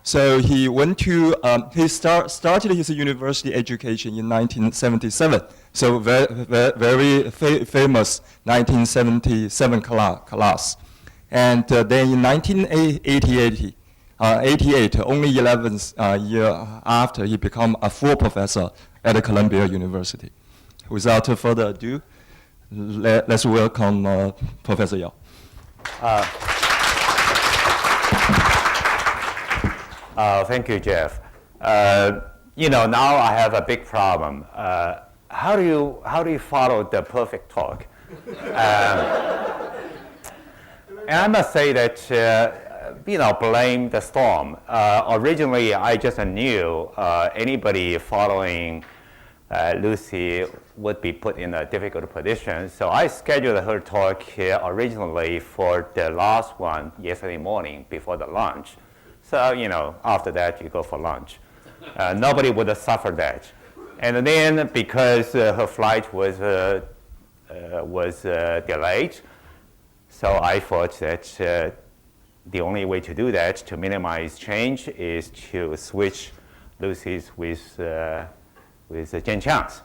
So he went to, he started his university education in 1977. So very famous 1977 class. And then in 1988, only 11th year after, he became a full professor at Columbia University. Without further ado, let's welcome Professor Yao. Thank you, Jeff. Now I have a big problem. How do you follow the perfect talk? And I must say that blame the storm. Originally, I just knew anybody following Lucy would be put in a difficult position. So I scheduled her talk originally for the last one yesterday morning before the lunch. So, after that, you go for lunch. Nobody would have suffered that. And then because her flight was delayed, so I thought that the only way to do that, to minimize change, is to switch Lucy's with Jen Chang's.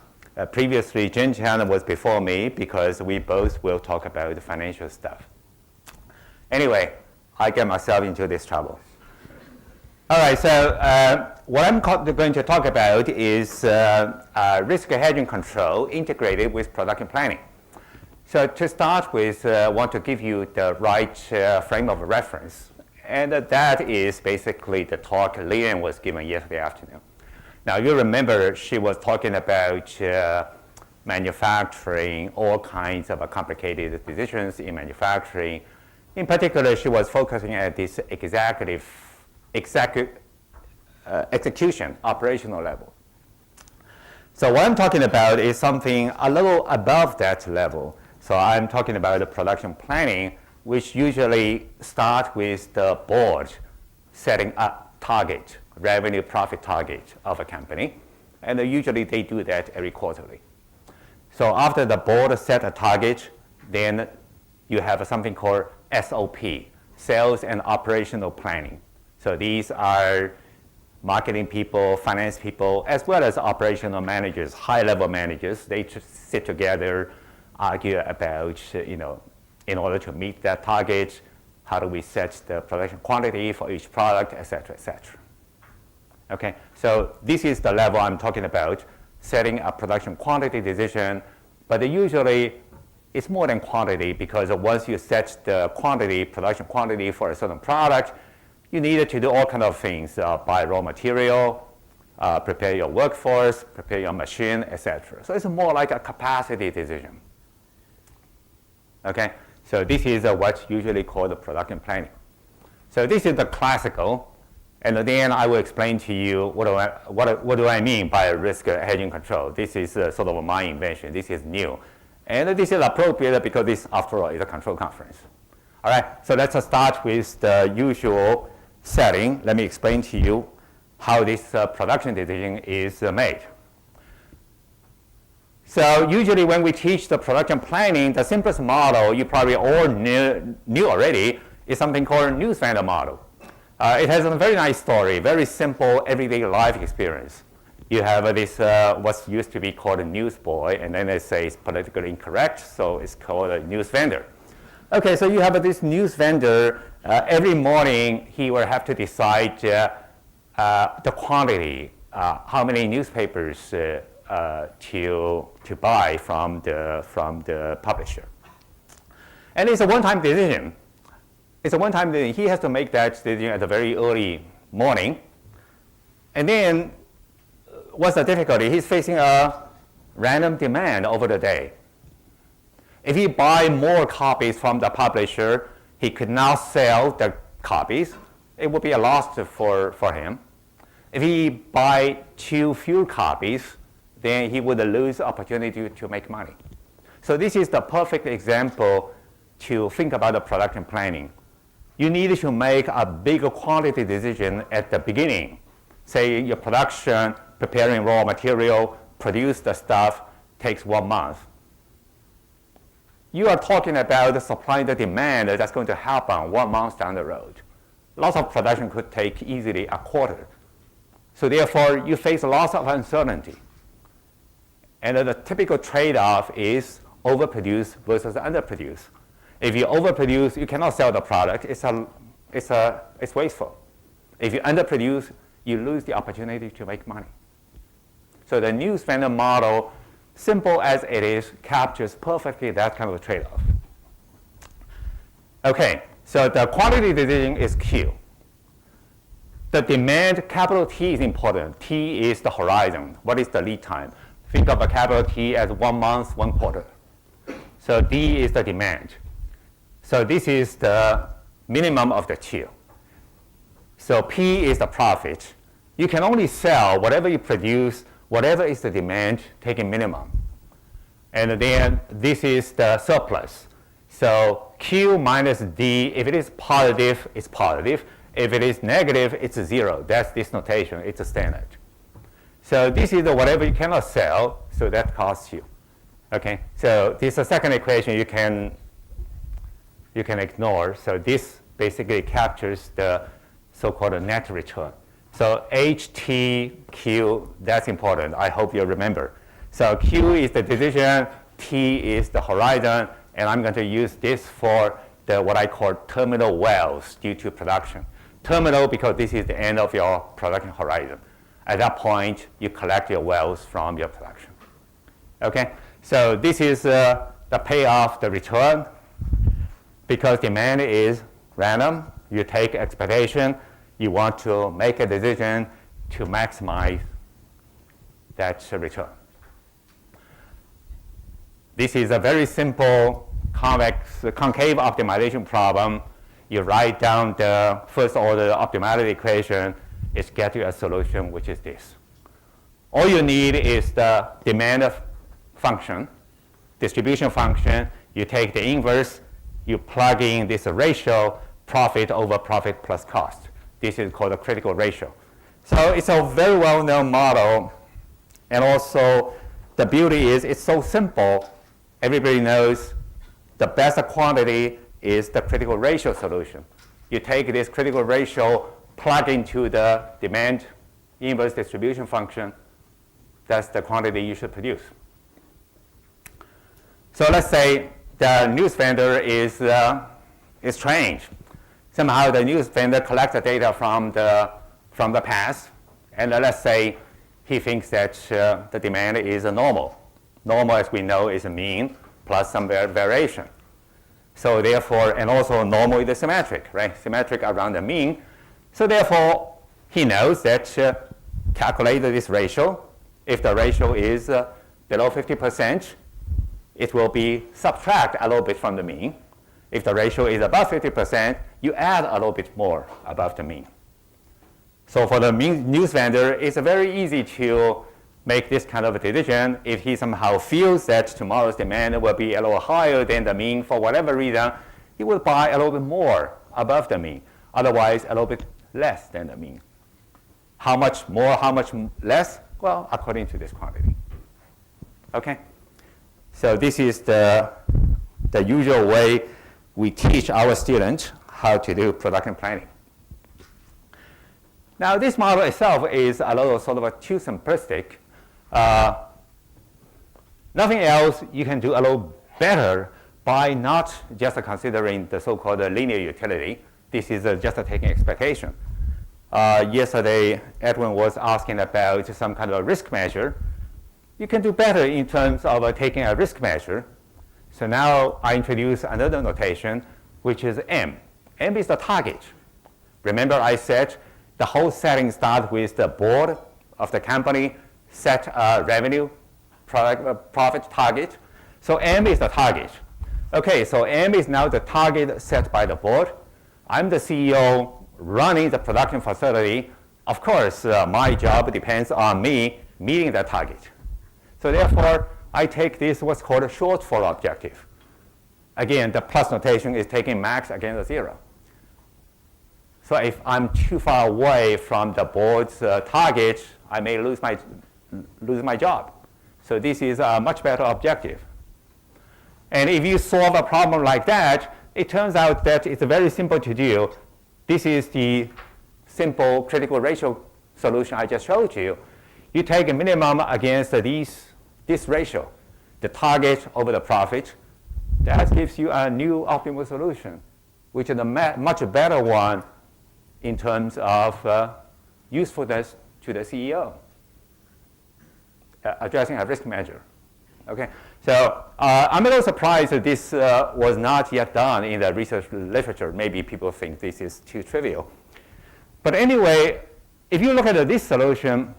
Previously, Jen Chang was before me because we both will talk about the financial stuff. Anyway, I get myself into this trouble. All right, so what I'm going to talk about is risk hedging control integrated with production planning. So to start with, I want to give you the right frame of reference. And that is basically the talk Leanne was given yesterday afternoon. Now, you remember she was talking about manufacturing, all kinds of complicated decisions in manufacturing. In particular, she was focusing at this execution, operational level. So what I'm talking about is something a little above that level. So I'm talking about the production planning, which usually start with the board setting a target, revenue profit target of a company. And usually they do that every quarterly. So after the board set a target, then you have something called SOP, sales and operational planning. So these are marketing people, finance people, as well as operational managers, high-level managers. They just sit together, argue about, in order to meet that target, how do we set the production quantity for each product, et cetera, et cetera. Okay, so this is the level I'm talking about, setting a production quantity decision, but usually it's more than quantity because once you set the quantity, production quantity for a certain product, you need to do all kinds of things, buy raw material, prepare your workforce, prepare your machine, etc. So it's more like a capacity decision. Okay, so this is what's usually called the production planning. So this is the classical, and then I will explain to you what do I mean by risk hedging control. This is sort of my invention. This is new. And this is appropriate because this, after all, is a control conference. All right, so let's start with the usual setting. Let me explain to you how this production decision is made. So usually when we teach the production planning, the simplest model you probably all knew already is something called newsvendor model. It has a very nice story, very simple everyday life experience. You have this what's used to be called a newsboy, and then they say it's politically incorrect, so it's called a newsvendor. Okay, so you have this newsvendor. Every morning he will have to decide the quantity, how many newspapers to buy from the publisher. And it's a one-time decision. It's a one-time decision. He has to make that decision at a very early morning. And then what's the difficulty? He's facing a random demand over the day. If he buy more copies from the publisher, he could not sell the copies. It would be a loss for him. If he buy too few copies, then he would lose opportunity to make money. So this is the perfect example to think about the production planning. You need to make a big quantity decision at the beginning. Say your production, preparing raw material, produce the stuff, takes 1 month. You are talking about the supply and the demand that's going to happen 1 month down the road. loss of production could take easily a quarter. So therefore, you face lots of uncertainty. And the typical trade-off is overproduce versus underproduce. If you overproduce, you cannot sell the product. It's wasteful. If you underproduce, you lose the opportunity to make money. So the news vendor model, simple as it is, captures perfectly that kind of a trade-off. Okay, so the quantity decision is Q. The demand, capital T, is important. T is the horizon. What is the lead time? Think of a capital T as 1 month, 1 quarter. So D is the demand. So this is the minimum of the Q. So P is the profit. You can only sell whatever you produce, whatever is the demand, taking minimum. And then this is the surplus. So Q minus D, if it is positive, it's positive. If it is negative, it's 0. That's this notation. It's a standard. So this is the whatever you cannot sell, so that costs you. Okay, so this is the second equation you can ignore. So this basically captures the so-called net return. So HTQ, that's important. I hope you remember. So Q is the decision, T is the horizon, and I'm going to use this for the what I call terminal wells due to production. Terminal because this is the end of your production horizon. At that point, you collect your wells from your production. Okay, so this is the payoff, the return. Because demand is random, you take expectation, you want to make a decision to maximize that return. This is a very simple concave optimization problem. You write down the first order optimality equation, it gets you a solution, which is this. All you need is the demand function, distribution function. You take the inverse, you plug in this ratio, profit over profit plus cost. This is called a critical ratio. So it's a very well-known model. And also, the beauty is it's so simple. Everybody knows the best quantity is the critical ratio solution. You take this critical ratio, plug into the demand inverse distribution function. That's the quantity you should produce. So let's say the news vendor is trained. Somehow the news vendor collects the data from the past, and let's say he thinks that the demand is normal. Normal, as we know, is a mean plus some variation. So therefore, and also normal is symmetric, right? Symmetric around the mean. So therefore, he knows that calculate this ratio. If the ratio is below 50%, it will be subtract a little bit from the mean. If the ratio is above 50%, you add a little bit more above the mean. So for the news vendor, it's very easy to make this kind of a decision. If he somehow feels that tomorrow's demand will be a little higher than the mean for whatever reason, he will buy a little bit more above the mean. Otherwise, a little bit less than the mean. How much more, how much less? Well, according to this quantity. Okay? So this is the usual way we teach our students how to do production planning. Now, this model itself is a little sort of too simplistic. Nothing else you can do a little better by not just considering the so-called linear utility. This is just taking expectation. Yesterday, Edwin was asking about some kind of a risk measure. You can do better in terms of taking a risk measure. So now I introduce another notation, which is M. M is the target. Remember I said the whole setting starts with the board of the company, set a revenue, profit target. So M is the target. Okay, so M is now the target set by the board. I'm the CEO running the production facility. Of course, my job depends on me meeting that target. So therefore, I take this what's called a shortfall objective. Again, the plus notation is taking max against 0. So if I'm too far away from the board's target, I may lose my job. So this is a much better objective. And if you solve a problem like that, it turns out that it's very simple to do. this is the simple critical ratio solution I just showed you. You take a minimum against this ratio, the target over the profit. That gives you a new optimal solution, which is a much better one in terms of usefulness to the CEO, addressing a risk measure. Okay, so I'm a little surprised that this was not yet done in the research literature. Maybe people think this is too trivial. But anyway, if you look at this solution,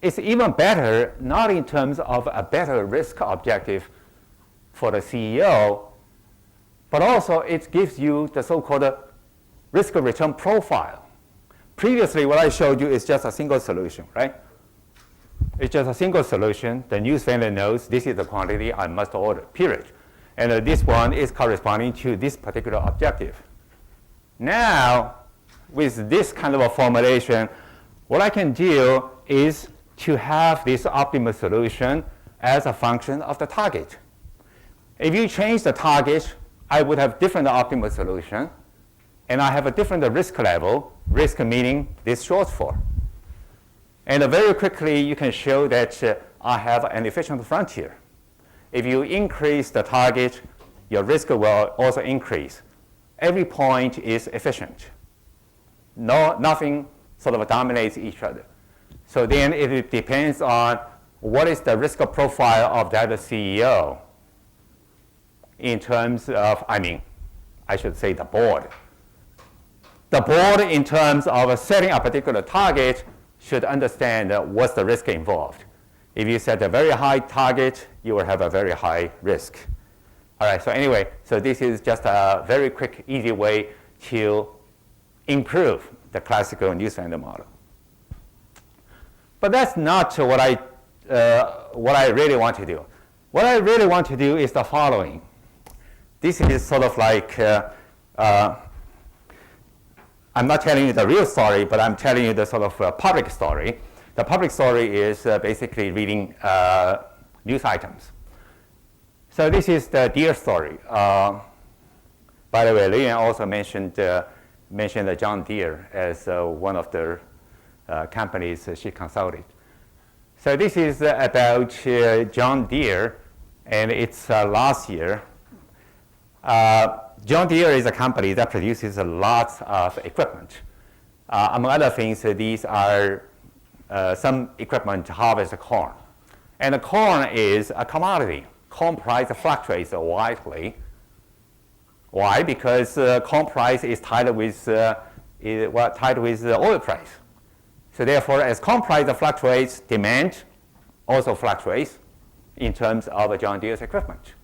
it's even better, not in terms of a better risk objective for the CEO, but also it gives you the so-called risk return profile. Previously, what I showed you is just a single solution, right? It's just a single solution. The news vendor knows this is the quantity I must order, period. And this one is corresponding to this particular objective. Now, with this kind of a formulation, what I can do is to have this optimal solution as a function of the target. If you change the target, I would have different optimal solution, and I have a different risk level, risk meaning this shortfall. And very quickly, you can show that I have an efficient frontier. If you increase the target, your risk will also increase. Every point is efficient. Nothing sort of dominates each other. So then it depends on what is the risk profile of that CEO in terms of, I should say the board. The board, in terms of setting a particular target, should understand what's the risk involved. If you set a very high target, you will have a very high risk. All right, so anyway, so this is just a very quick, easy way to improve the classical news vendor model. But that's not what I really want to do. What I really want to do is the following. This is sort of like, I'm not telling you the real story, but I'm telling you the sort of public story. The public story is basically reading news items. So this is the Deere story. By the way, Leanne also mentioned John Deere as one of the companies she consulted. So this is about John Deere, and it's last year. John Deere is a company that produces lots of equipment. Among other things, these are some equipment to harvest corn. And the corn is a commodity. Corn price fluctuates widely. Why? Because corn price is tied with the oil price. So therefore, as corn price fluctuates, demand also fluctuates in terms of John Deere's equipment.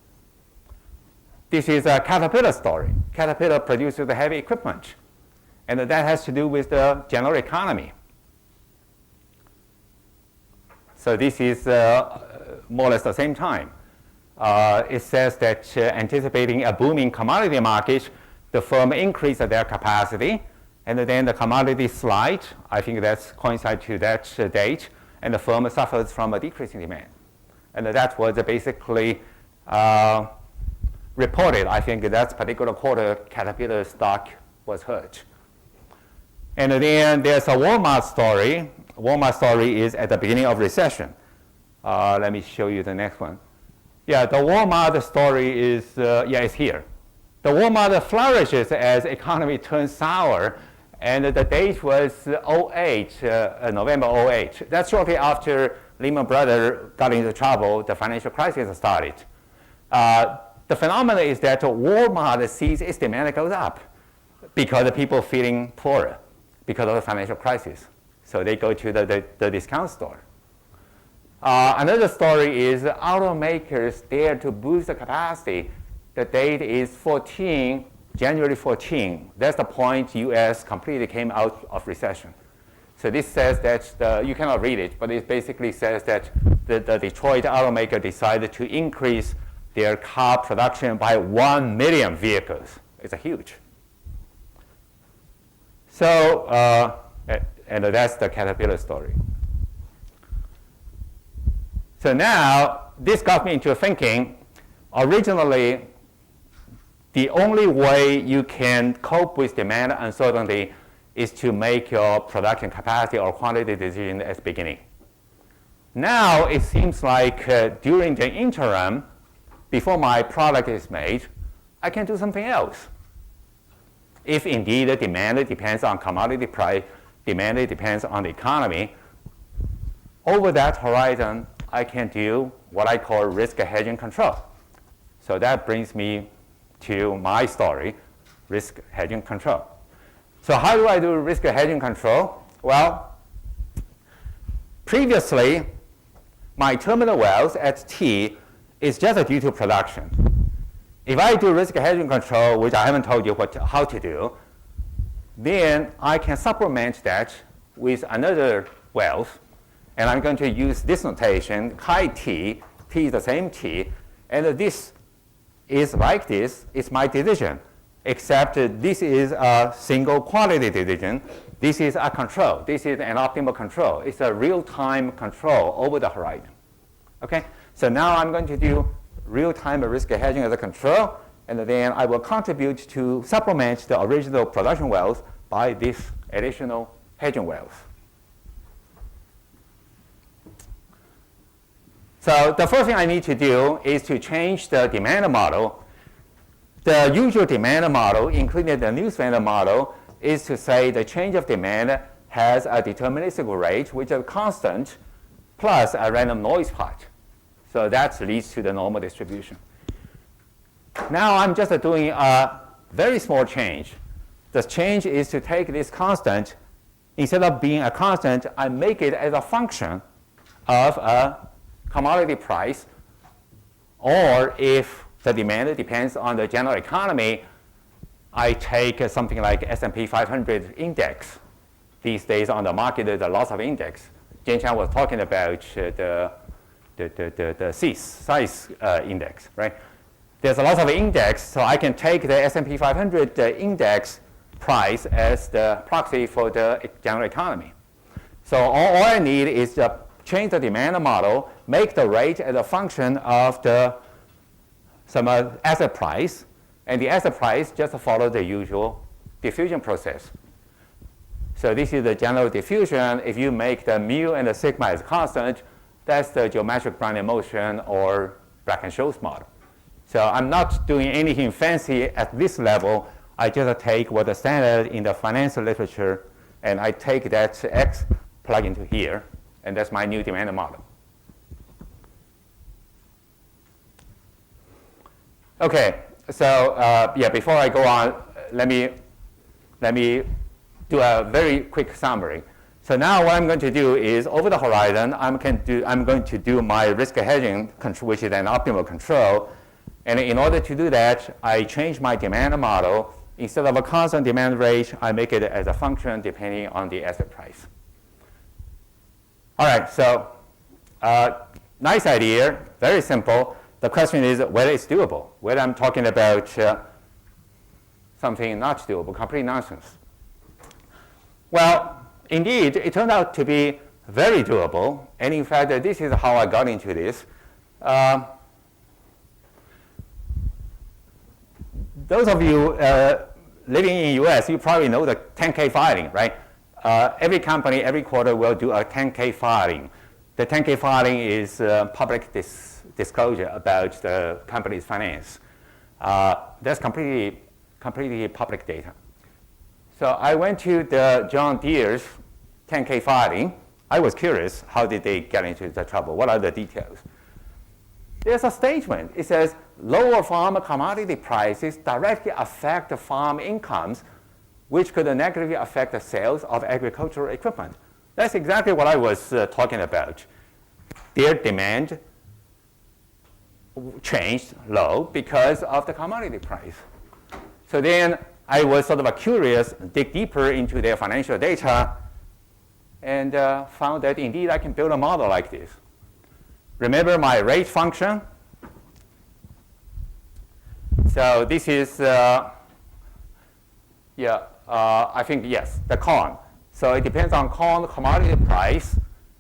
This is a Caterpillar story. Caterpillar produces the heavy equipment, and that has to do with the general economy. So this is more or less the same time. It says that anticipating a booming commodity market, the firm increased their capacity, and then the commodity slide. I think that's coincide to that date, and the firm suffers from a decreasing demand. And that was basically reported. I think that particular quarter, Caterpillar stock was hurt. And then there's a Walmart story. Walmart story is at the beginning of recession. Let me show you the next one. Yeah, the Walmart story is, it's here. The Walmart flourishes as economy turns sour, and the date was 08, November 08. That's shortly after Lehman Brothers got into trouble, the financial crisis started. The phenomenon is that Walmart sees its demand goes up because the people feeling poorer because of the financial crisis. So they go to the discount store. Another story is automakers dare to boost the capacity. The date is January 14. That's the point U.S. completely came out of recession. So this says that, you cannot read it, but it basically says that the Detroit automaker decided to increase their car production by 1 million vehicles. It's a huge. So, and that's the Caterpillar story. So now, this got me into thinking, originally, the only way you can cope with demand uncertainty is to make your production capacity or quantity decision at the beginning. Now it seems like during the interim, before my product is made, I can do something else. If indeed the demand depends on commodity price, demand depends on the economy, over that horizon, I can do what I call risk hedging control. So that brings me to my story, risk hedging control. So how do I do risk hedging control? Well, previously, my terminal wells at T is just due to production. If I do risk hedging control, which I haven't told you how to do, then I can supplement that with another wells, and I'm going to use this notation, chi T. T is the same T, and this is like this. It's my decision, except this is a single quantity decision. This is a control. This is an optimal control. It's a real-time control over the horizon. Okay? So now I'm going to do real-time risk hedging as a control, and then I will contribute to supplement the original production wells by this additional hedging wells. So the first thing I need to do is to change the demand model. The usual demand model, including the newsvendor model, is to say the change of demand has a deterministic rate, which is constant, plus a random noise part. So that leads to the normal distribution. Now I'm just doing a very small change. The change is to take this constant, instead of being a constant, I make it as a function of a commodity price, or if the demand depends on the general economy, I take something like S&P 500 index. These days on the market, there's a lot of index. Jian-Chan was talking about the size index, right? There's a lot of index, so I can take the S&P 500 index price as the proxy for the general economy. So all I need is to change the demand model, make the rate as a function of some asset price, and the asset price just follow the usual diffusion process. So this is the general diffusion. If you make the mu and the sigma as constant, that's the geometric Brownian motion or Black-Scholes model. So I'm not doing anything fancy at this level. I just take what the standard in the financial literature, and I take that x, plug into here, and that's my new demand model. Okay, so yeah, before I go on, let me do a very quick summary. So now what I'm going to do is, over the horizon, I'm going to do my risk hedging, which is an optimal control. And in order to do that, I change my demand model. Instead of a constant demand rate, I make it as a function depending on the asset price. All right, so nice idea, very simple. The question is whether it's doable, whether I'm talking about something not doable, complete nonsense. Well, indeed, it turned out to be very doable. And in fact, this is how I got into this. Those of you living in the US, you probably know the 10K filing, right? Every company, every quarter will do a 10K filing. The 10K filing is public disclosure about the company's finance. That's completely public data. So I went to the John Deere's 10K filing. I was curious, how did they get into the trouble? What are the details? There's a statement. It says, lower farm commodity prices directly affect the farm incomes, which could negatively affect the sales of agricultural equipment. That's exactly what I was talking about. Their demand changed low because of the commodity price. So then I was sort of curious, dig deeper into their financial data, and found that indeed I can build a model like this. Remember my rate function? So this is, I think, yes, the corn. So it depends on corn commodity price,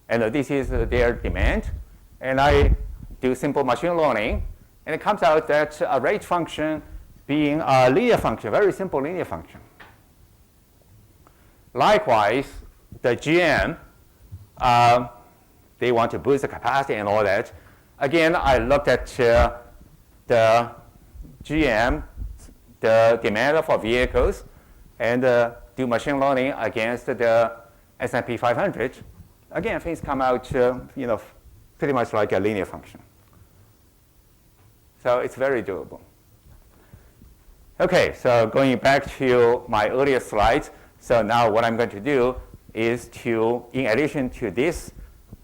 and this is their demand. And I do simple machine learning, and it comes out that a rate function being a linear function, very simple linear function. Likewise, the GM, they want to boost the capacity and all that. Again, I looked at the GM, the demand for vehicles, and do machine learning against the S&P 500. Again, things come out, pretty much like a linear function. So it's very doable. Okay, so going back to my earlier slides, so now what I'm going to do is to, in addition to this,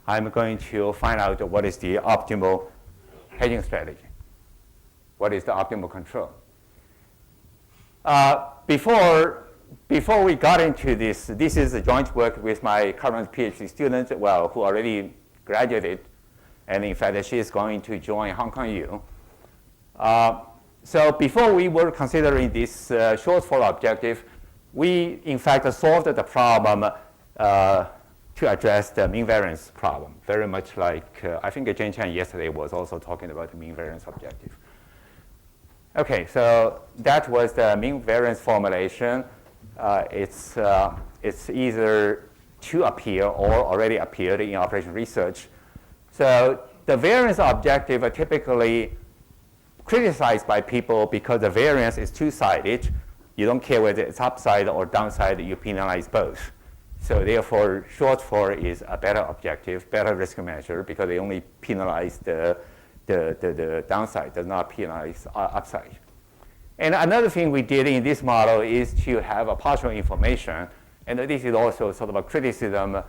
I'm going to find out what is the optimal hedging strategy. What is the optimal control? Before we got into this is a joint work with my current PhD student, who already graduated, and in fact, she is going to join Hong Kong U. So before we were considering this shortfall objective, we in fact solved the problem to address the mean variance problem, very much like I think Jane Chan yesterday was also talking about the mean variance objective. Okay, so that was the mean variance formulation. It's either to appear or already appeared in operation research. So the variance objective are typically criticized by people because the variance is two-sided. You don't care whether it's upside or downside, you penalize both. So therefore, shortfall is a better objective, better risk measure, because they only penalize the downside, does not penalize upside. And another thing we did in this model is to have a partial information. And this is also sort of a criticism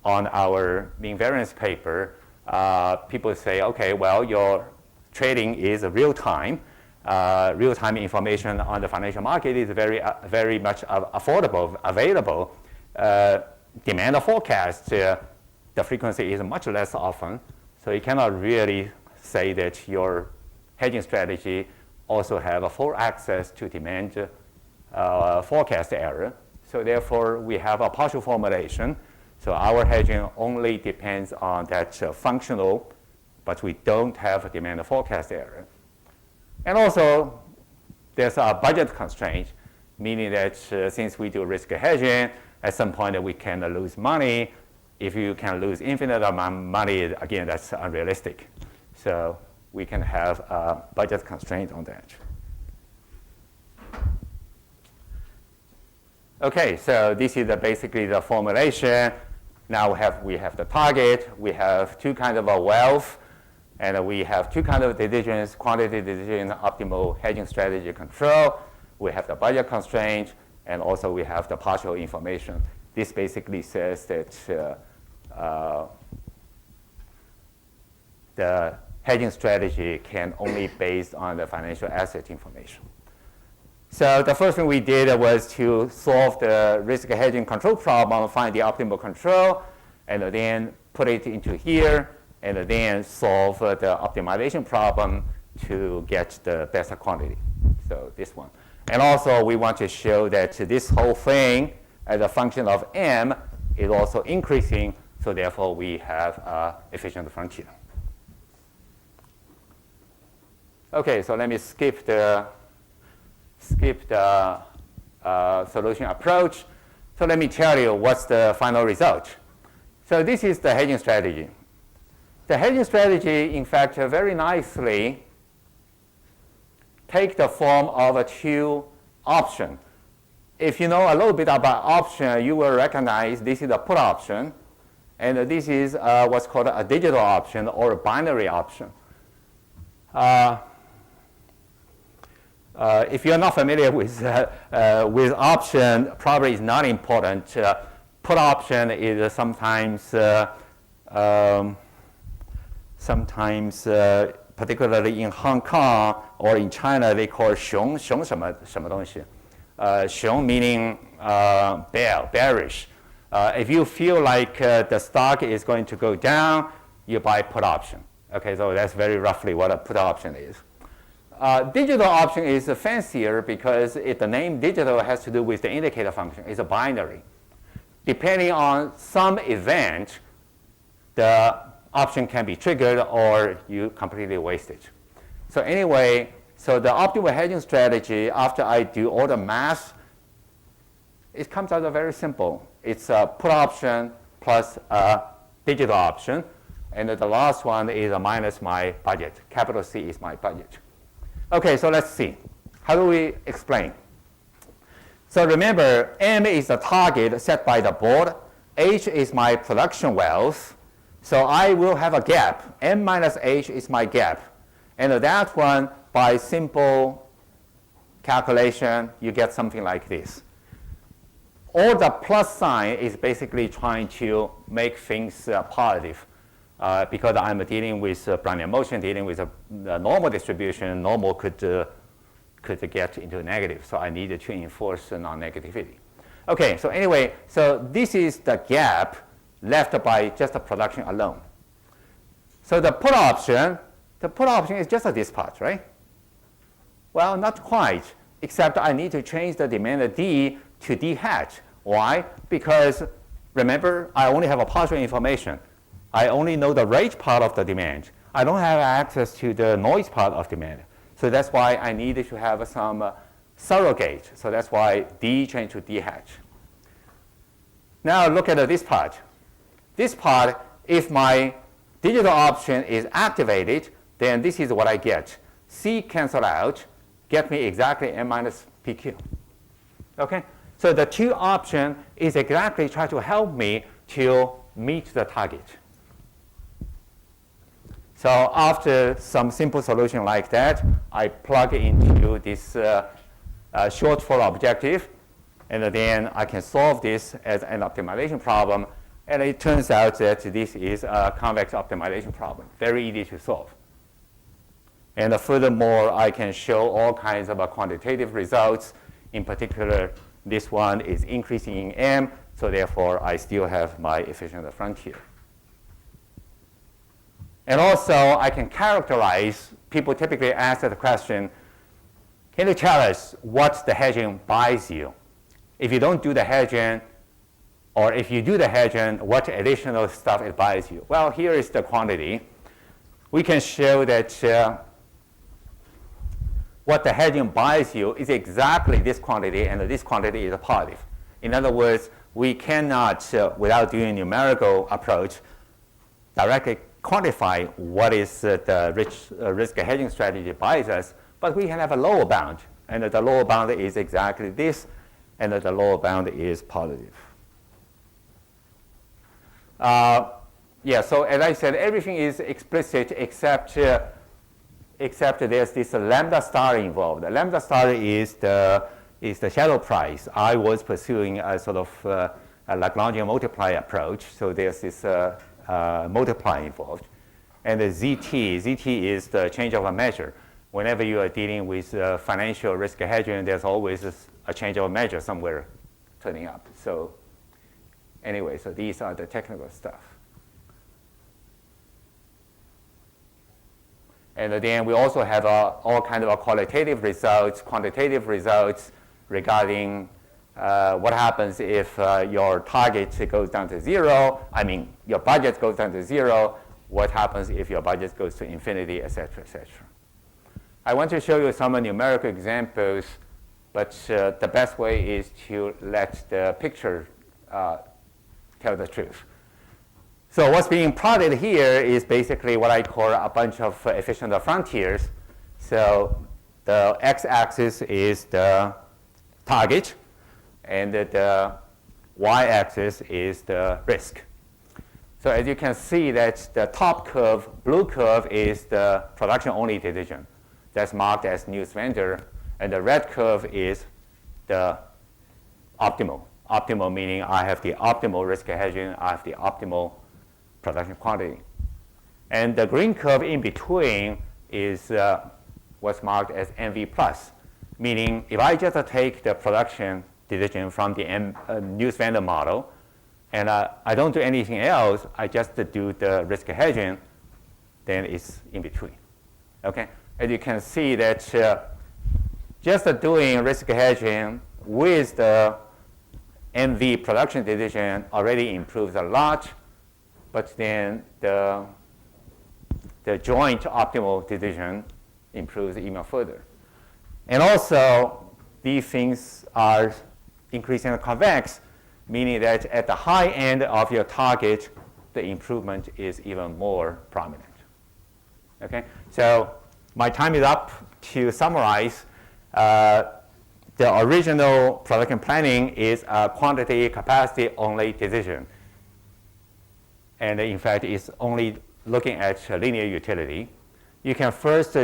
on our mean variance paper. People say, okay, well, your trading is real-time. Real-time information on the financial market is very much affordable, available. Demand forecast, the frequency is much less often. So you cannot really say that your hedging strategy also have a full access to demand forecast error. So therefore, we have a partial formulation. So our hedging only depends on that functional, but we don't have a demand forecast error. And also, there's a budget constraint, meaning that since we do risk hedging, at some point we can lose money. If you can lose infinite amount of money, again, that's unrealistic. So we can have a budget constraint on that. Okay, so this is basically the formulation. Now we have the target. We have two kinds of a wealth. And we have two kinds of decisions, quantity decision, optimal hedging strategy control. We have the budget constraint, and also we have the partial information. This basically says that the hedging strategy can only be based on the financial asset information. So the first thing we did was to solve the risk hedging control problem, find the optimal control, and then put it into here, and then solve the optimization problem to get the best quantity. So this one. And also, we want to show that this whole thing, as a function of m, is also increasing. So therefore, we have an efficient frontier. Okay, so let me skip the solution approach. So let me tell you what's the final result. So this is the hedging strategy. The hedging strategy, in fact, very nicely take the form of two options. If you know a little bit about option, you will recognize this is a put option, and this is what's called a digital option or a binary option. If you're not familiar with option, probably it's not important. Put option is sometimes particularly in Hong Kong or in China, they call 熊什么东西. 熊 meaning bearish. If you feel like the stock is going to go down, you buy put option. Okay, so that's very roughly what a put option is. Digital option is fancier because the name digital has to do with the indicator function. It's a binary. Depending on some event, the option can be triggered or you completely waste it. So anyway, So the optimal hedging strategy, after I do all the math, it comes out very simple. It's a put option plus a digital option. And the last one is a minus my budget. Capital C is my budget. OK, so let's see. How do we explain? So remember, M is the target set by the board. H is my production wealth. So I will have a gap. M minus H is my gap. And that one, by simple calculation, you get something like this. All the plus sign is basically trying to make things positive. Because I'm dealing with Brownian motion, dealing with a normal distribution, normal could get into negative. So I needed to enforce non-negativity. OK, so anyway, so this is the gap left by just the production alone. So the put option is just this part, right? Well, not quite, except I need to change the demand D to D hat. Why? Because remember, I only have a partial information. I only know the rate part of the demand. I don't have access to the noise part of demand. So that's why I needed to have some surrogate. So that's why D changed to D hat. Now look at this part. This part, if my digital option is activated, then this is what I get. C cancel out, get me exactly M minus PQ. OK? So the two option is exactly try to help me to meet the target. So after some simple solution like that, I plug into this shortfall objective, and then I can solve this as an optimization problem. And it turns out that this is a convex optimization problem, very easy to solve. And furthermore, I can show all kinds of quantitative results. In particular, this one is increasing in M, so therefore I still have my efficient frontier. And also, I can characterize, people typically ask the question, can you tell us what the hedging buys you? If you don't do the hedging, or if you do the hedging, what additional stuff it buys you? Well, here is the quantity. We can show that what the hedging buys you is exactly this quantity, and this quantity is positive. In other words, we cannot, without doing a numerical approach, directly quantify what is the risk hedging strategy buys us, but we can have a lower bound. And the lower bound is exactly this, and the lower bound is positive. Yeah, so as I said, everything is explicit except there's this lambda star involved. The lambda star is the shadow price. I was pursuing a sort of a Lagrangian multiplier approach, so there's this multiplier involved. And the ZT is the change of a measure. Whenever you are dealing with financial risk hedging, there's always a change of a measure somewhere turning up. So anyway, so these are the technical stuff. And then we also have all kinds of qualitative results, quantitative results regarding what happens if your target goes down to 0. I mean, your budget goes down to 0. What happens if your budget goes to infinity, et cetera, et cetera. I want to show you some numerical examples, but the best way is to let the picture tell the truth. So what's being plotted here is basically what I call a bunch of efficient frontiers. So the x-axis is the target, and the y-axis is the risk. So as you can see, that the top curve, blue curve, is the production-only decision. That's marked as newsvendor. And the red curve is the optimal. Optimal meaning I have the optimal risk hedging, I have the optimal production quantity. And the green curve in between is what's marked as NV plus, meaning if I just take the production decision from the newsvendor model, and I don't do anything else, I just do the risk hedging, then it's in between. Okay? As you can see that just doing risk hedging with the NV production decision already improves a lot, but then the joint optimal decision improves even further. And also, these things are increasingly convex, meaning that at the high end of your target, the improvement is even more prominent. Okay, so my time is up. To summarize, the original production planning is a quantity capacity only decision. And in fact, it's only looking at linear utility. You can first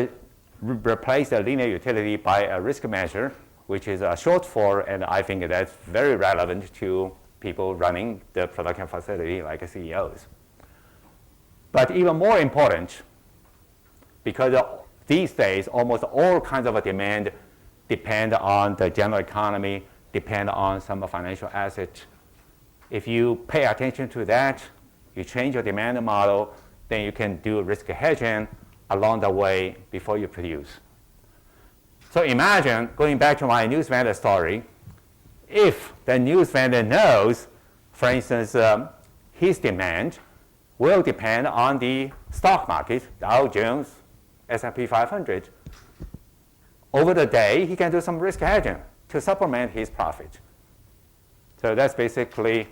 replace the linear utility by a risk measure, which is a shortfall, and I think that's very relevant to people running the production facility like CEOs. But even more important, because these days almost all kinds of demand depend on the general economy, depend on some financial asset. If you pay attention to that, you change your demand model, then you can do risk hedging along the way before you produce. So imagine, going back to my news vendor story, if the news vendor knows, for instance, his demand will depend on the stock market, Dow Jones, S&P 500. Over the day, he can do some risk hedging to supplement his profit. So that's basically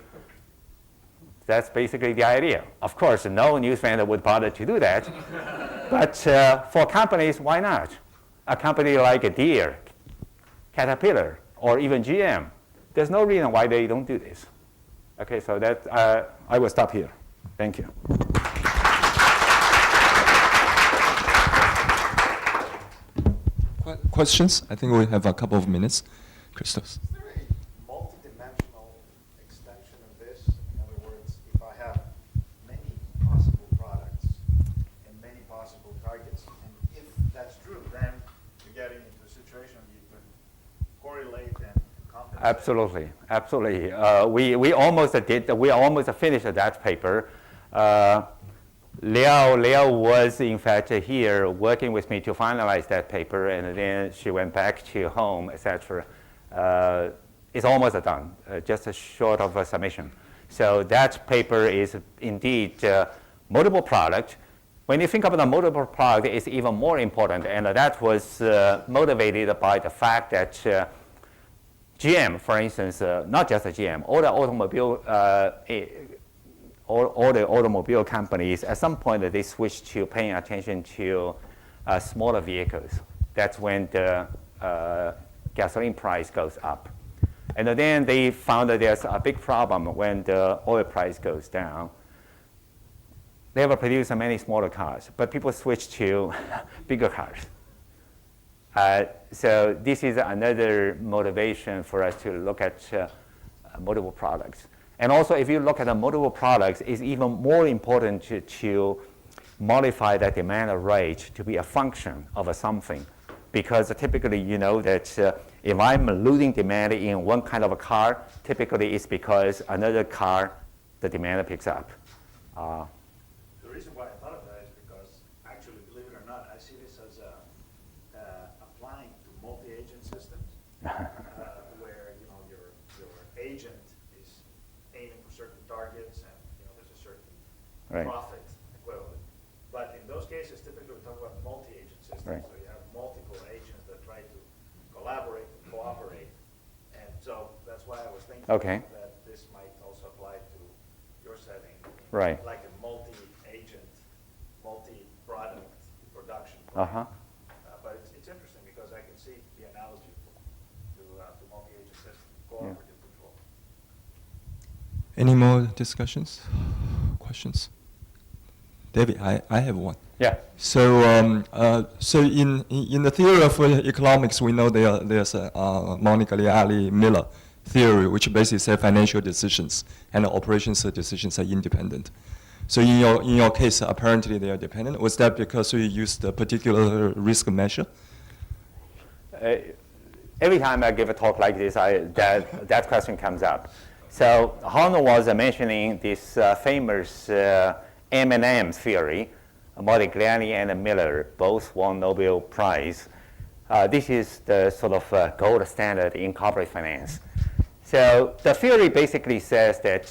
the idea. Of course, no news vendor would bother to do that. But for companies, why not? A company like Deere, Caterpillar, or even GM, there's no reason why they don't do this. Okay, so that I will stop here. Thank you. Questions? I think we have a couple of minutes. Christoph. Is there a multidimensional extension of this? In other words, if I have many possible products and many possible targets, and if that's true, then you're getting into a situation you can correlate and compensate. Absolutely, absolutely. We almost did. We almost finished that paper. Liao was, in fact, here working with me to finalize that paper, and then she went back to home, etc. It's almost done, just short of a submission. So that paper is indeed multiple product. When you think about the multiple product, it's even more important, and that was motivated by the fact that GM, for instance, not just GM, all the automobile companies, at some point they switched to paying attention to smaller vehicles. That's when the gasoline price goes up. And then they found that there's a big problem when the oil price goes down. They have produced many smaller cars, but people switch to bigger cars. So this is another motivation for us to look at multiple products. And also, if you look at the multiple products, it's even more important to modify that demand rate to be a function of something. Because typically, you know that if I'm losing demand in one kind of a car, typically it's because another car, the demand picks up. The reason why I thought of that is because, actually, believe it or not, I see this as applying to multi-agent systems, where your agent is aiming for certain targets, and there's a certain profit equivalent. But in those cases, typically we talk about multi-agent systems. Right. So you have multiple agents that try to collaborate and cooperate, and so that's why I was thinking that this might also apply to your setting, like a multi-agent, multi-product production. But it's interesting because I can see the analogy to multi-agent system, cooperative control. Any more discussions? Questions? David, I have one. Yeah. So, so in the theory of economics, we know there's a Montgomery-Miller theory, which basically says financial decisions and operations decisions are independent. So in your case, apparently they are dependent. Was that because you used a particular risk measure? Every time I give a talk like this, that question comes up. So Honor was mentioning this famous M&M theory. Modigliani and Miller both won Nobel Prize. This is the sort of gold standard in corporate finance. So the theory basically says that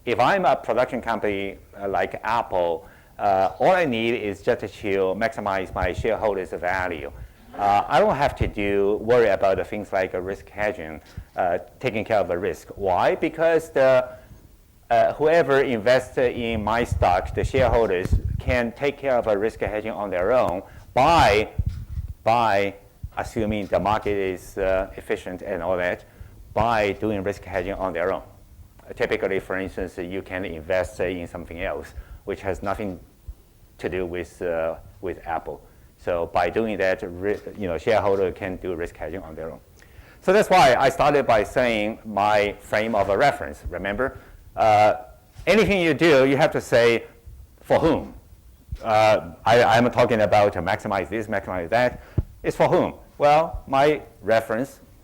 if I'm a production company like Apple, all I need is just to maximize my shareholders' value. I don't have to worry about the things like risk hedging, taking care of the risk. Why? Because whoever invests in my stock, the shareholders, can take care of a risk hedging on their own by assuming the market is efficient and all that, by doing risk hedging on their own. Typically, for instance, you can invest in something else, which has nothing to do with Apple. So by doing that, shareholder can do risk hedging on their own. So that's why I started by saying my frame of a reference. Remember, anything you do, you have to say for whom. I'm talking about to maximize this, maximize that. It's for whom? Well, my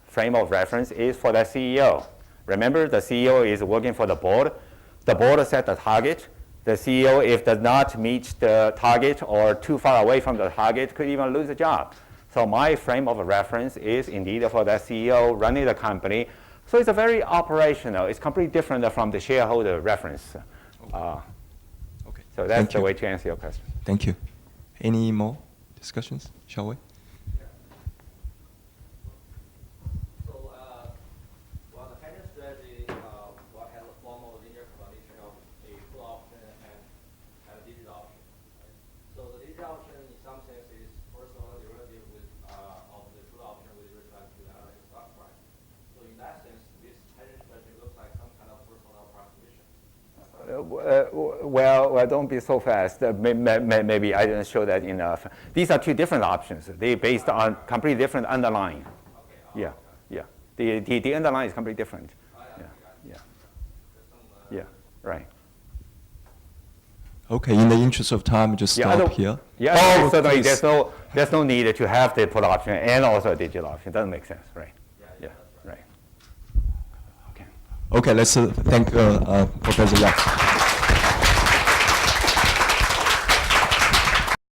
frame of reference is for the CEO. Remember, the CEO is working for the board. The board set the target. The CEO, if does not meet the target or too far away from the target, could even lose a job. So my frame of reference is indeed for the CEO running the company. So it's a very operational. It's completely different from the shareholder reference. Okay. So that's the way to answer your question. Thank you. Any more discussions, shall we? Well, don't be so fast. Maybe I didn't show that enough. These are two different options. They're based on completely different underlying. Okay. Yeah. The underlying is completely different. Yeah. Right. Okay. In the interest of time, just stop here. Yeah. Certainly. There's no need to have the put option and also a digital option. Doesn't make sense, right? Yeah. Right. Okay. Okay. Let's thank Professor Yang.